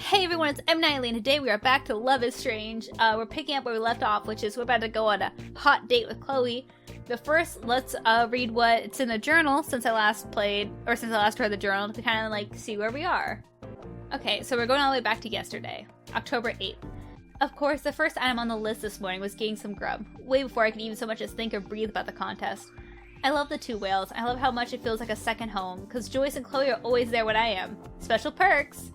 Hey everyone, it's M. Nightly, and today we are back to Love is Strange. We're picking up where we left off, which is we're about to go on a hot date with Chloe. But first, let's read what's in the journal since I last read the journal to kind of like see where we are. Okay, so we're going all the way back to yesterday, October 8th. Of course, the first item on the list this morning was getting some grub, way before I could even so much as think or breathe about the contest. I love the two whales. I love how much it feels like a second home, because Joyce and Chloe are always there when I am. Special perks!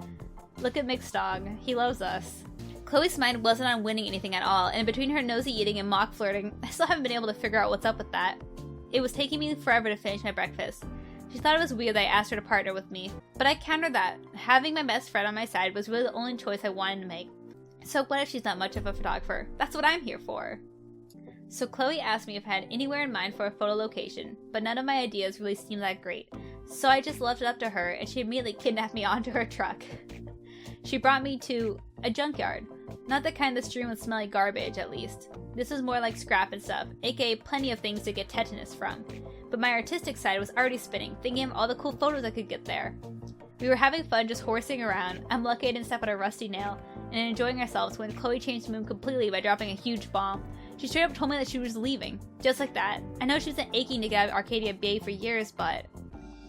Look at Mixed Dog. He loves us. Chloe's mind wasn't on winning anything at all, and between her nosy eating and mock flirting, I still haven't been able to figure out what's up with that. It was taking me forever to finish my breakfast. She thought it was weird that I asked her to partner with me, but I countered that. Having my best friend on my side was really the only choice I wanted to make. So what if she's not much of a photographer? That's what I'm here for. So Chloe asked me if I had anywhere in mind for a photo location, but none of my ideas really seemed that great. So I just left it up to her, and she immediately kidnapped me onto her truck. She brought me to a junkyard. Not the kind that's strewn with smelly garbage, at least. This was more like scrap and stuff, aka plenty of things to get tetanus from. But my artistic side was already spinning, thinking of all the cool photos I could get there. We were having fun just horsing around. I'm lucky I didn't step on a rusty nail, and enjoying ourselves when Chloe changed the mood completely by dropping a huge bomb. She straight up told me that she was leaving. Just like that. I know she's been aching to get out of Arcadia Bay for years, but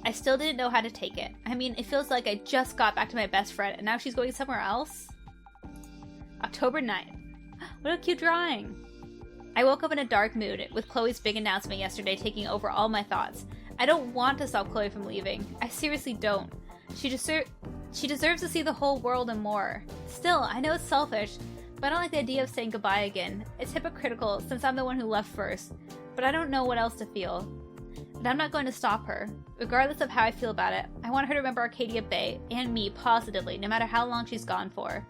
I still didn't know how to take it. I mean, it feels like I just got back to my best friend and now she's going somewhere else? October 9th. What a cute drawing! I woke up in a dark mood, with Chloe's big announcement yesterday taking over all my thoughts. I don't want to stop Chloe from leaving. I seriously don't. She deserves to see the whole world and more. Still, I know it's selfish, but I don't like the idea of saying goodbye again. It's hypocritical since I'm the one who left first, but I don't know what else to feel. But I'm not going to stop her. Regardless of how I feel about it, I want her to remember Arcadia Bay and me positively, no matter how long she's gone for.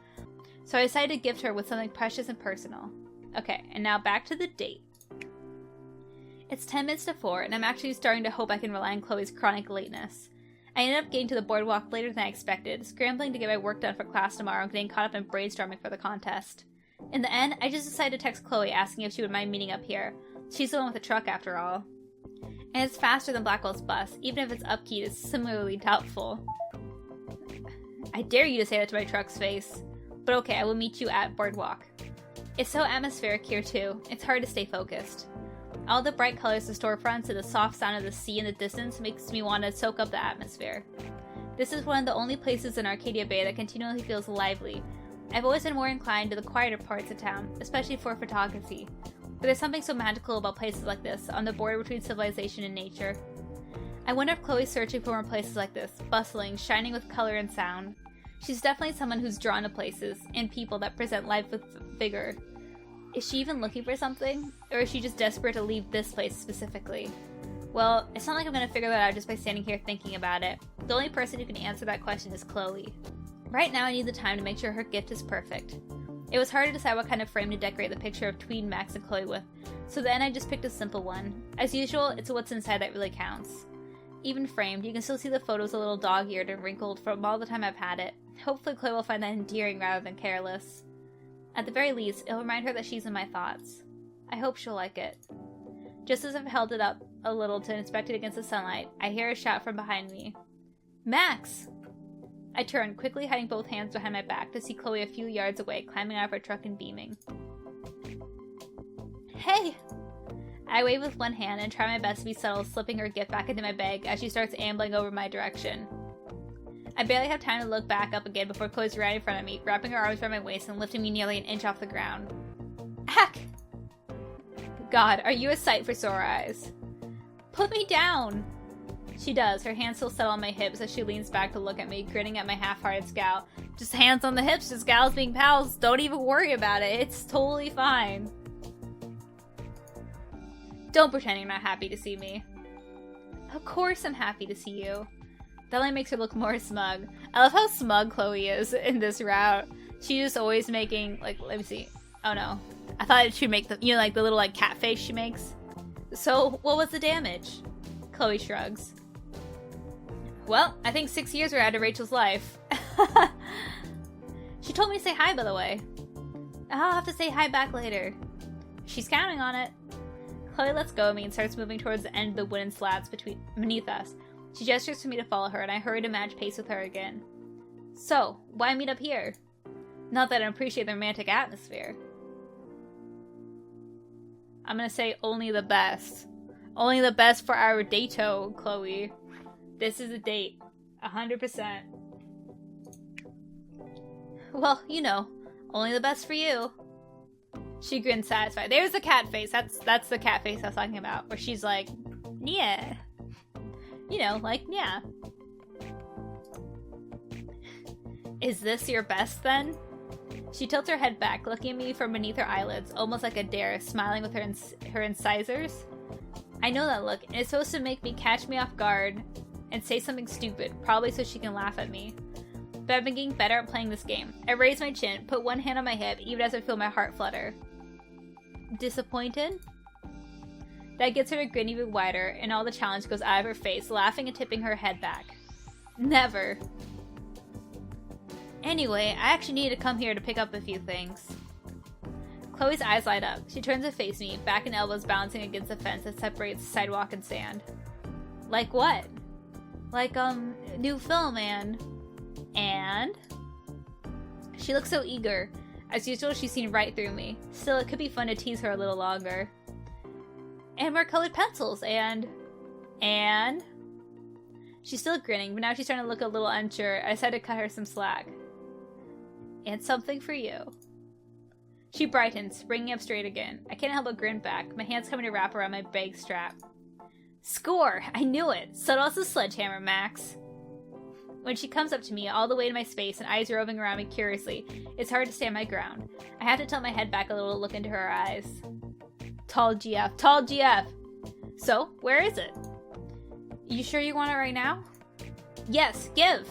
So I decided to gift her with something precious and personal. Okay, and now back to the date. It's 10 minutes to 4, and I'm actually starting to hope I can rely on Chloe's chronic lateness. I ended up getting to the boardwalk later than I expected, scrambling to get my work done for class tomorrow and getting caught up in brainstorming for the contest. In the end, I just decided to text Chloe asking if she would mind meeting up here. She's the one with the truck after all. And it's faster than Blackwell's bus, even if its upkeep is similarly doubtful. I dare you to say that to my truck's face. But okay, I will meet you at Boardwalk. It's so atmospheric here too, it's hard to stay focused. All the bright colors of storefronts and the soft sound of the sea in the distance makes me want to soak up the atmosphere. This is one of the only places in Arcadia Bay that continually feels lively. I've always been more inclined to the quieter parts of town, especially for photography. But there's something so magical about places like this, on the border between civilization and nature. I wonder if Chloe's searching for more places like this, bustling, shining with color and sound. She's definitely someone who's drawn to places, and people that present life with vigor. Is she even looking for something? Or is she just desperate to leave this place specifically? Well, it's not like I'm gonna figure that out just by standing here thinking about it. The only person who can answer that question is Chloe. Right now I need the time to make sure her gift is perfect. It was hard to decide what kind of frame to decorate the picture of Tween, Max, and Chloe with, so then I just picked a simple one. As usual, it's what's inside that really counts. Even framed, you can still see the photos a little dog-eared and wrinkled from all the time I've had it. Hopefully Chloe will find that endearing rather than careless. At the very least, it'll remind her that she's in my thoughts. I hope she'll like it. Just as I've held it up a little to inspect it against the sunlight, I hear a shout from behind me. Max! I turn, quickly hiding both hands behind my back to see Chloe a few yards away, climbing out of her truck and beaming. Hey! I wave with one hand and try my best to be subtle, slipping her gift back into my bag as she starts ambling over my direction. I barely have time to look back up again before Chloe's right in front of me, wrapping her arms around my waist and lifting me nearly an inch off the ground. Ack! God, are you a sight for sore eyes? Put me down! She does, her hands still settle on my hips as she leans back to look at me, grinning at my half-hearted scowl. Just hands on the hips, just gals being pals, don't even worry about it, it's totally fine. Don't pretend you're not happy to see me. Of course I'm happy to see you. That only makes her look more smug. I love how smug Chloe is in this route. She's just always making, like, let me see. Oh no. I thought she'd make the, you know, like the little, like, cat face she makes. So, what was the damage? Chloe shrugs. Well, I think 6 years were out of Rachel's life. She told me to say hi, by the way. I'll have to say hi back later. She's counting on it. Chloe lets go of me and starts moving towards the end of the wooden slats beneath us. She gestures for me to follow her, and I hurry to match pace with her again. So, why meet up here? Not that I don't appreciate the romantic atmosphere. I'm gonna say only the best. Only the best for our dato, Chloe. This is a date. 100%. Well, you know, only the best for you. She grinned satisfied. There's the cat face. That's the cat face I was talking about. Where she's like, yeah. You know, like, yeah. Is this your best then? She tilts her head back, looking at me from beneath her eyelids, almost like a dare, smiling with her incisors. I know that look, and it's supposed to make me catch me off guard and say something stupid, probably so she can laugh at me. But I've been getting better at playing this game. I raise my chin, put one hand on my hip, even as I feel my heart flutter. Disappointed? That gets her to grin even wider, and all the challenge goes out of her face, laughing and tipping her head back. Never. Anyway, I actually needed to come here to pick up a few things. Chloe's eyes light up. She turns to face me, back and elbows bouncing against the fence that separates the sidewalk and sand. Like what? Like, new film and... She looks so eager. As usual, she's seen right through me. Still, it could be fun to tease her a little longer. And more colored pencils, and... She's still grinning, but now she's starting to look a little unsure. I decided to cut her some slack. And something for you. She brightens, springing up straight again. I can't help but grin back, my hands coming to wrap around my bag strap. Score! I knew it! Subtle as a sledgehammer, Max. When she comes up to me, all the way to my space, and eyes roving around me curiously, it's hard to stand my ground. I have to tilt my head back a little to look into her eyes. Tall GF. Tall GF! So, where is it? You sure you want it right now? Yes, give!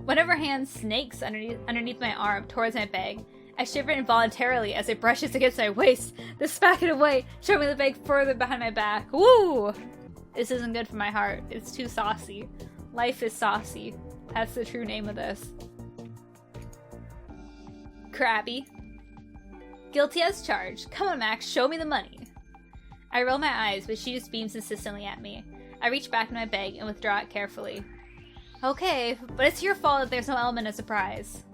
One of her hands snakes underneath my arm towards my bag. I shiver involuntarily as it brushes against my waist, then smack it away, shoving the bag further behind my back. Woo! This isn't good for my heart. It's too saucy. Life is saucy. That's the true name of this. Crabby. Guilty as charged. Come on, Max, show me the money. I roll my eyes, but she just beams insistently at me. I reach back in my bag and withdraw it carefully. Okay, but it's your fault that there's no element of surprise.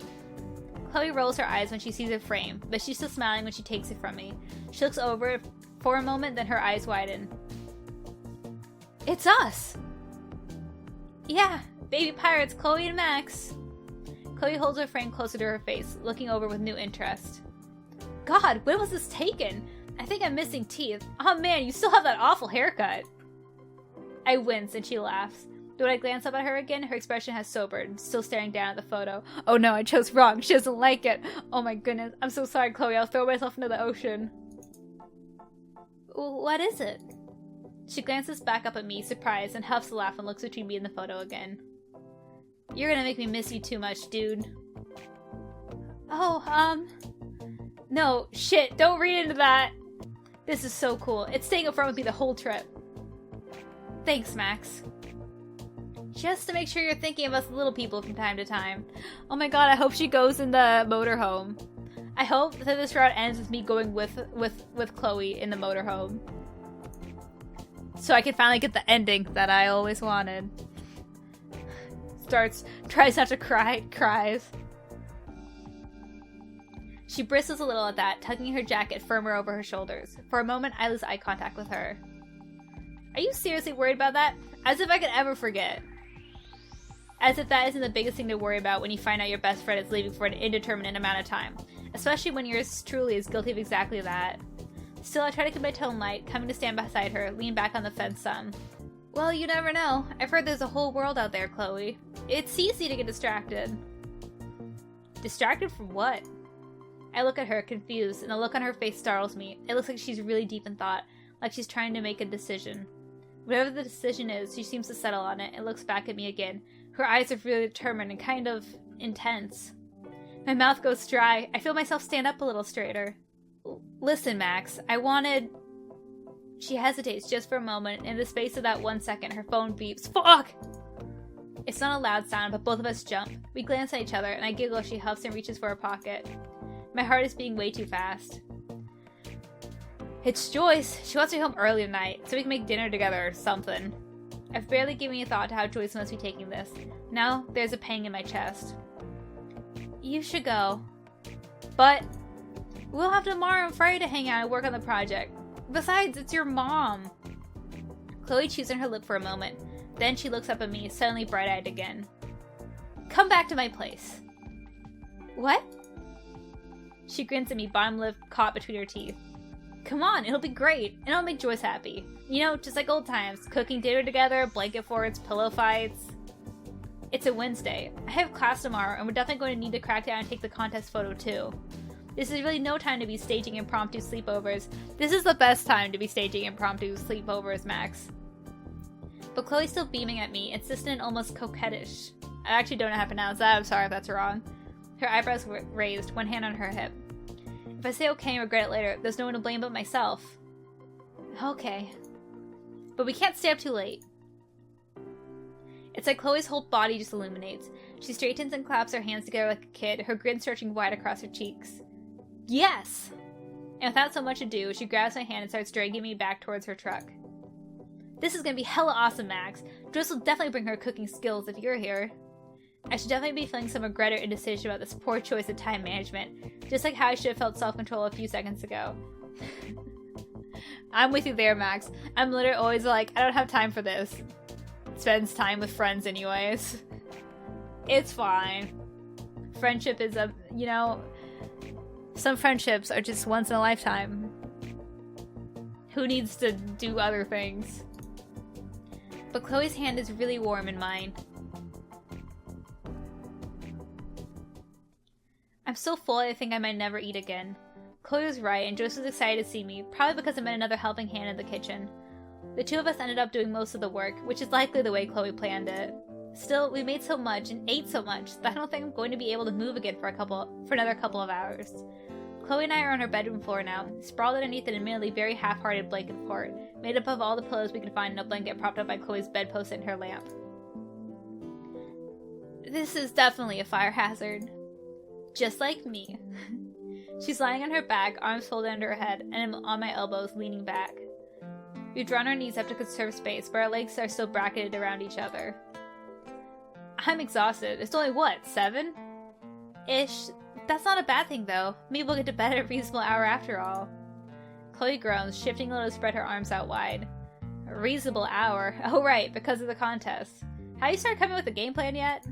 Chloe rolls her eyes when she sees the frame, but she's still smiling when she takes it from me. She looks over it for a moment, then her eyes widen. It's us! Yeah, baby pirates Chloe and Max. Chloe holds her frame closer to her face, looking over with new interest. God, when was this taken? I think I'm missing teeth. Oh man, you still have that awful haircut. I wince and she laughs. But when I glance up at her again, her expression has sobered, still staring down at the photo. Oh no, I chose wrong. She doesn't like it. Oh my goodness. I'm so sorry, Chloe. I'll throw myself into the ocean. What is it? She glances back up at me, surprised, and huffs a laugh and looks between me and the photo again. You're gonna make me miss you too much, dude. Oh, no, shit, don't read into that. This is so cool. It's staying up front with me the whole trip. Thanks, Max. Just to make sure you're thinking of us little people from time to time. Oh my god, I hope she goes in the motorhome. I hope that this route ends with me going with Chloe in the motorhome. So I can finally get the ending that I always wanted. Tries not to cry, cries. She bristles a little at that, tugging her jacket firmer over her shoulders. For a moment, I lose eye contact with her. Are you seriously worried about that? As if I could ever forget. As if that isn't the biggest thing to worry about when you find out your best friend is leaving for an indeterminate amount of time. Especially when yours truly is guilty of exactly that. Still, I try to keep my tone light, coming to stand beside her, lean back on the fence some. Well, you never know. I've heard there's a whole world out there, Chloe. It's easy to get distracted. Distracted from what? I look at her, confused, and the look on her face startles me. It looks like she's really deep in thought, like she's trying to make a decision. Whatever the decision is, she seems to settle on it and looks back at me again. Her eyes are really determined and kind of intense. My mouth goes dry. I feel myself stand up a little straighter. Listen, Max, I wanted... She hesitates just for a moment. In the space of that 1 second, her phone beeps. Fuck! It's not a loud sound, but both of us jump. We glance at each other, and I giggle as she huffs and reaches for her pocket. My heart is beating way too fast. It's Joyce. She wants me home early tonight, so we can make dinner together or something. I've barely given a thought to how Joyce must be taking this. Now, there's a pang in my chest. You should go. But we'll have tomorrow and Friday to hang out and work on the project. Besides, it's your mom. Chloe chews on her lip for a moment. Then she looks up at me, suddenly bright-eyed again. Come back to my place. What? She grins at me, bottom lip caught between her teeth. Come on, it'll be great, and I'll make Joyce happy. You know, just like old times, cooking dinner together, blanket forts, pillow fights. It's a Wednesday. I have class tomorrow, and we're definitely going to need to crack down and take the contest photo too. This is really no time to be staging impromptu sleepovers. This is the best time to be staging impromptu sleepovers, Max. But Chloe's still beaming at me, insistent and almost coquettish. I actually don't know how to pronounce that, I'm sorry if that's wrong. Her eyebrows were raised, one hand on her hip. If I say okay and regret it later, there's no one to blame but myself. Okay. But we can't stay up too late. It's like Chloe's whole body just illuminates. She straightens and claps her hands together like a kid, her grin stretching wide across her cheeks. Yes! And without so much ado, she grabs my hand and starts dragging me back towards her truck. This is gonna be hella awesome, Max. Joyce will definitely bring her cooking skills if you're here. I should definitely be feeling some regret or indecision about this poor choice of time management, just like how I should have felt self-control a few seconds ago. I'm with you there, Max. I'm literally always like, I don't have time for this. Spends time with friends anyways. It's fine. Friendship is some friendships are just once in a lifetime. Who needs to do other things? But Chloe's hand is really warm in mine. I'm so full I think I might never eat again. Chloe was right, and Joyce was excited to see me, probably because I met another helping hand in the kitchen. The two of us ended up doing most of the work, which is likely the way Chloe planned it. Still, we made so much and ate so much that I don't think I'm going to be able to move again for another couple of hours. Chloe and I are on her bedroom floor now, sprawled underneath an admittedly very half-hearted blanket fort, made up of all the pillows we could find in a blanket propped up by Chloe's bedpost and her lamp. This is definitely a fire hazard. Just like me. She's lying on her back, arms folded under her head, and I'm on my elbows, leaning back. We've drawn our knees up to conserve space, but our legs are still bracketed around each other. I'm exhausted. It's only, what, 7? Ish. That's not a bad thing, though. Maybe we'll get to bed at a reasonable hour after all. Chloe groans, shifting a little to spread her arms out wide. A reasonable hour? Oh right, because of the contest. Have you started coming with a game plan yet?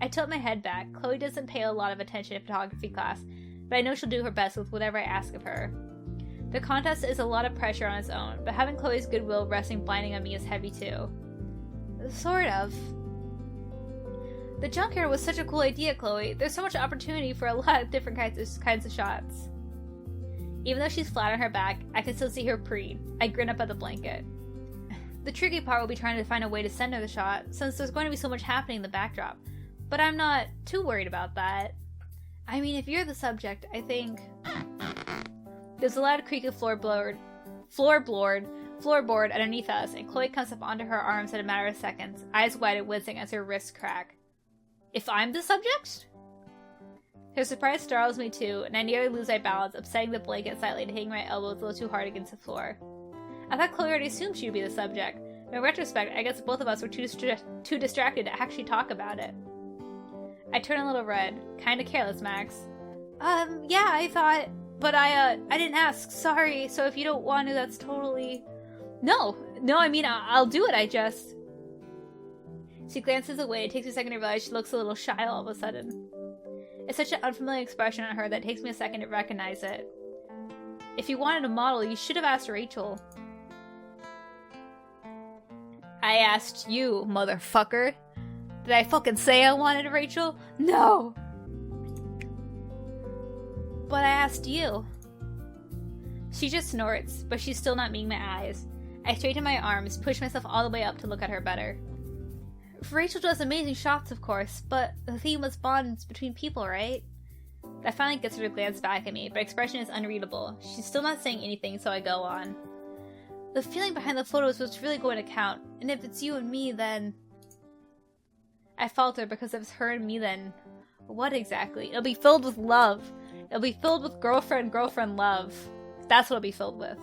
I tilt my head back. Chloe doesn't pay a lot of attention in photography class, but I know she'll do her best with whatever I ask of her. The contest is a lot of pressure on its own, but having Chloe's goodwill resting blinding on me is heavy too. Sort of. The junkyard was such a cool idea, Chloe. There's so much opportunity for a lot of different kinds of shots. Even though she's flat on her back, I can still see her preen. I grin up at the blanket. The tricky part will be trying to find a way to send her the shot, since there's going to be so much happening in the backdrop. But I'm not too worried about that. I mean, if you're the subject, I think... There's a loud creak of floorboard underneath us, and Chloe comes up onto her arms in a matter of seconds, eyes wide and wincing as her wrists crack. If I'm the subject? Her surprise startles me too, and I nearly lose my balance, upsetting the blanket slightly and hitting my elbows a little too hard against the floor. I thought Chloe already assumed she would be the subject, but in retrospect, I guess both of us were too distracted to actually talk about it. I turn a little red. Kinda careless, Max. Yeah, I thought... But I didn't ask. Sorry. So if you don't want to, that's totally... No, I mean, I'll do it, I just... She glances away. It takes me a second to realize she looks a little shy all of a sudden. It's such an unfamiliar expression on her that it takes me a second to recognize it. If you wanted a model, you should have asked Rachel. I asked you, motherfucker. Did I fucking say I wanted a Rachel? No! But I asked you. She just snorts, but she's still not meeting my eyes. I straighten my arms, push myself all the way up to look at her better. Rachel does amazing shots, of course, but the theme was bonds between people, right? That finally gets her to glance back at me, but expression is unreadable. She's still not saying anything, so I go on. The feeling behind the photos was really going to count, and if it's you and me, then... I falter because if it's her and me, then... What exactly? It'll be filled with love. It'll be filled with girlfriend love. That's what it'll be filled with.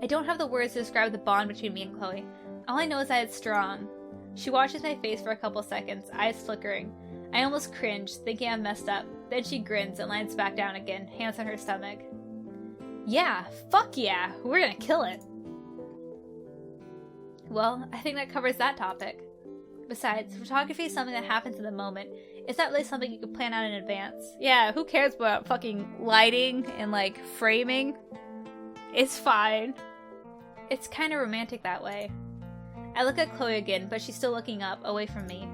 I don't have the words to describe the bond between me and Chloe, All I know is that it's strong. She watches my face for a couple seconds, eyes flickering. I almost cringe, thinking I've messed up. Then she grins and lies back down again, hands on her stomach. Yeah, fuck yeah, we're gonna kill it. Well, I think that covers that topic. Besides, photography is something that happens in the moment. It's not really something you can plan out in advance. Yeah, who cares about fucking lighting and, like, framing? It's fine. It's kind of romantic that way. I look at Chloe again, but she's still looking up, away from me.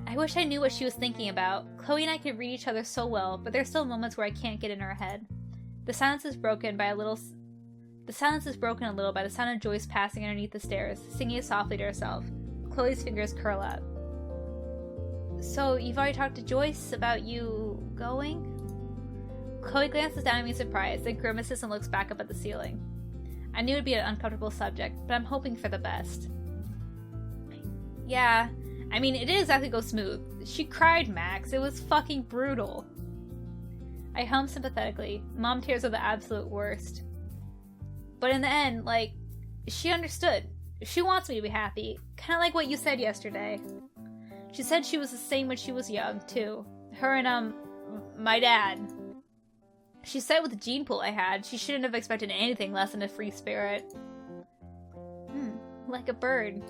I wish I knew what she was thinking about. Chloe and I could read each other so well, but there's still moments where I can't get in her head. The silence is broken a little by the sound of Joyce passing underneath the stairs, singing softly to herself. Chloe's fingers curl up. So, you've already talked to Joyce about you going? Chloe glances down at me in surprise, then grimaces and looks back up at the ceiling. I knew it would be an uncomfortable subject, but I'm hoping for the best. Yeah, I mean, it didn't exactly go smooth. She cried, Max. It was fucking brutal. I hum sympathetically. Mom tears are the absolute worst. But in the end, like, she understood. She wants me to be happy. Kind of like what you said yesterday. She said she was the same when she was young, too. Her and, my dad. She said with the gene pool I had, she shouldn't have expected anything less than a free spirit. Like a bird.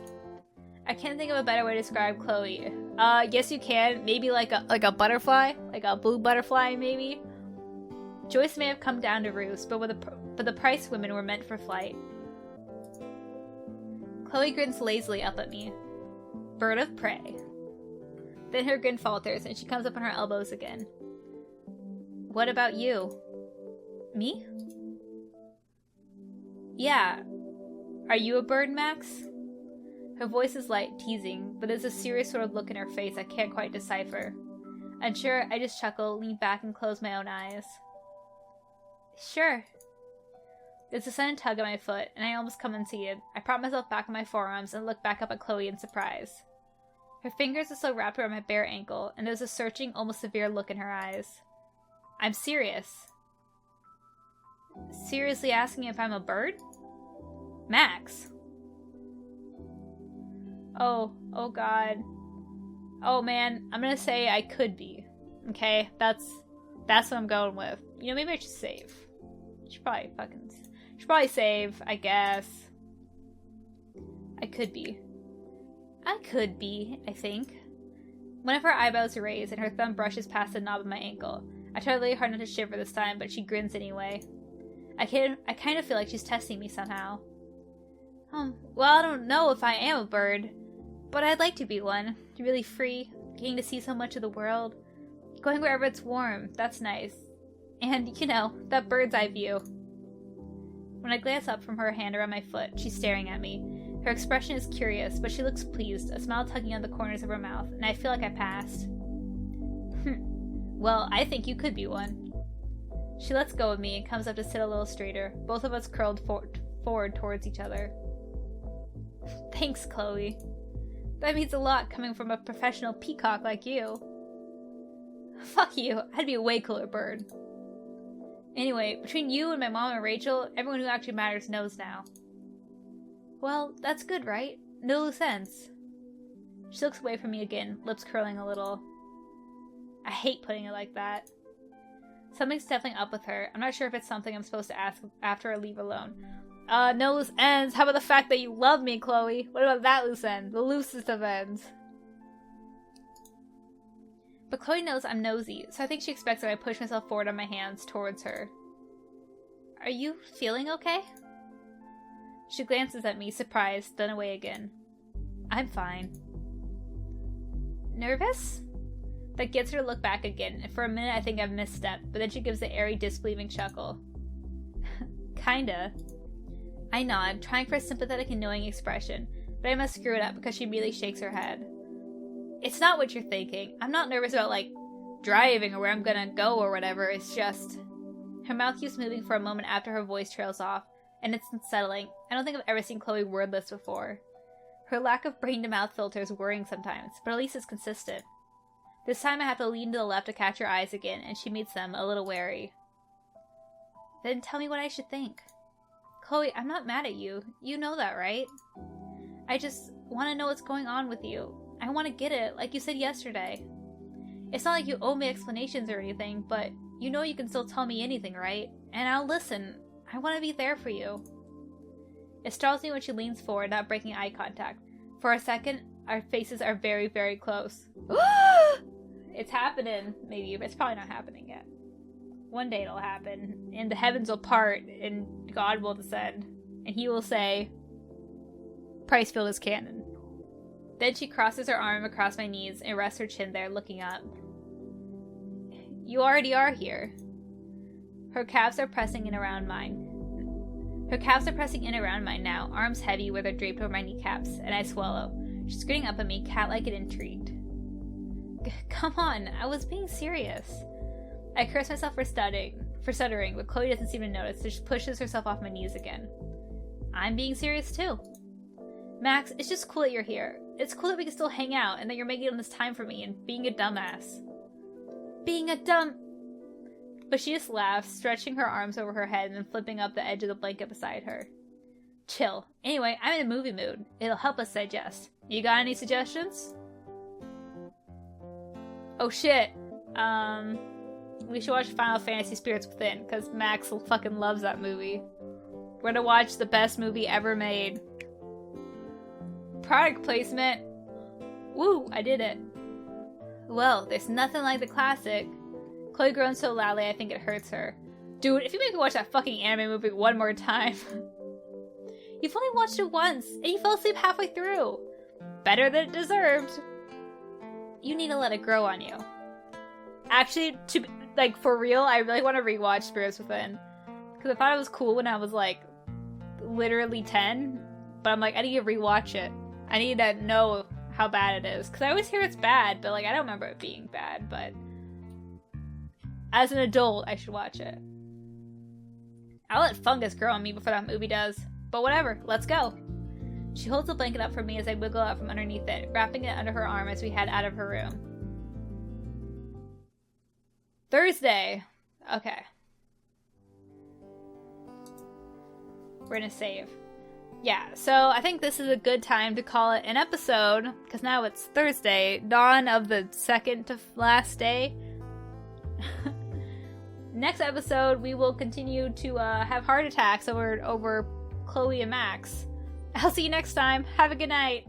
I can't think of a better way to describe Chloe. Yes you can. Maybe like a butterfly? Like a blue butterfly, maybe? Joyce may have come down to roost, but the price women were meant for flight. Chloe grins lazily up at me. Bird of prey. Then her grin falters, and she comes up on her elbows again. What about you? Me? Yeah. Are you a bird, Max? Her voice is light, teasing, but there's a serious sort of look in her face I can't quite decipher. Unsure, I just chuckle, lean back, and close my own eyes. Sure. There's a sudden tug at my foot, and I almost come unseated. I prop myself back on my forearms and look back up at Chloe in surprise. Her fingers are still wrapped around my bare ankle, and there's a searching, almost severe look in her eyes. I'm serious. Seriously asking if I'm a bird? Max. Oh god. Oh man, I'm gonna say I could be. Okay, that's what I'm going with. You know, maybe I should save. Should probably save, I guess. I could be, I think. One of her eyebrows are raised and her thumb brushes past the knob of my ankle. I try really hard not to shiver this time, but she grins anyway. I kind of feel like she's testing me somehow. Well, I don't know if I am a bird, but I'd like to be one. Really free, getting to see so much of the world. Going wherever it's warm, that's nice. And, you know, that bird's eye view. When I glance up from her hand around my foot, she's staring at me. Her expression is curious, but she looks pleased, a smile tugging on the corners of her mouth, and I feel like I passed. Well, I think you could be one. She lets go of me and comes up to sit a little straighter, both of us curled forward towards each other. Thanks, Chloe. That means a lot coming from a professional peacock like you. Fuck you, I'd be a way cooler bird. Anyway, between you and my mom and Rachel, everyone who actually matters knows now. Well, that's good, right? No loose ends. She looks away from me again, lips curling a little. I hate putting it like that. Something's definitely up with her. I'm not sure if it's something I'm supposed to ask after I leave alone. No loose ends. How about the fact that you love me, Chloe? What about that loose end? The loosest of ends. But Chloe knows I'm nosy, so I think she expects that I push myself forward on my hands towards her. Are you feeling okay? She glances at me, surprised, then away again. I'm fine. Nervous? That gets her to look back again, and for a minute I think I've misstepped, but then she gives the airy, disbelieving chuckle. Kinda. I nod, trying for a sympathetic and knowing expression, but I must screw it up because she immediately shakes her head. It's not what you're thinking. I'm not nervous about, like, driving or where I'm gonna go or whatever, it's just... Her mouth keeps moving for a moment after her voice trails off, and it's unsettling. I don't think I've ever seen Chloe wordless before. Her lack of brain-to-mouth filter is worrying sometimes, but at least it's consistent. This time I have to lean to the left to catch her eyes again, and she meets them, a little wary. Then tell me what I should think. Chloe, I'm not mad at you. You know that, right? I just want to know what's going on with you. I want to get it, like you said yesterday. It's not like you owe me explanations or anything, but you know you can still tell me anything, right? And I'll listen. I want to be there for you. It startles me when she leans forward, not breaking eye contact. For a second, our faces are very, very close. It's happening, maybe, but it's probably not happening yet. One day it'll happen, and the heavens will part, and God will descend, and he will say, Pricefield is canon. Then she crosses her arm across my knees and rests her chin there, looking up. You already are here. Her calves are pressing in around mine. Her calves are pressing in around mine now, arms heavy where they're draped over my kneecaps, and I swallow. She's grinning up at me, cat-like and intrigued. Come on, I was being serious. I curse myself for stuttering, but Chloe doesn't seem to notice, so she pushes herself off my knees again. I'm being serious too. Max, it's just cool that you're here. It's cool that we can still hang out, and that you're making this time for me, and being a dumbass. But she just laughs, stretching her arms over her head and then flipping up the edge of the blanket beside her. Chill. Anyway, I'm in a movie mood. It'll help us digest. You got any suggestions? Oh shit. We should watch Final Fantasy Spirits Within, because Max fucking loves that movie. We're gonna watch the best movie ever made. Product placement. Woo, I did it. Well, there's nothing like the classic. Chloe groans so loudly I think it hurts her. Dude, if you make me watch that fucking anime movie one more time. You've only watched it once, and you fell asleep halfway through. Better than it deserved. You need to let it grow on you. Actually, for real, I really want to rewatch Spirits Within. Because I thought it was cool when I was, literally 10. But I'm like, I need to rewatch it. I need to know how bad it is. Because I always hear it's bad, but, I don't remember it being bad, but... As an adult, I should watch it. I'll let fungus grow on me before that movie does. But whatever, let's go. She holds the blanket up for me as I wiggle out from underneath it, wrapping it under her arm as we head out of her room. Thursday. Okay. We're gonna save. Yeah, so I think this is a good time to call it an episode, because now it's Thursday, dawn of the second to last day. Next episode, we will continue to have heart attacks over Chloe and Max. I'll see you next time. Have a good night.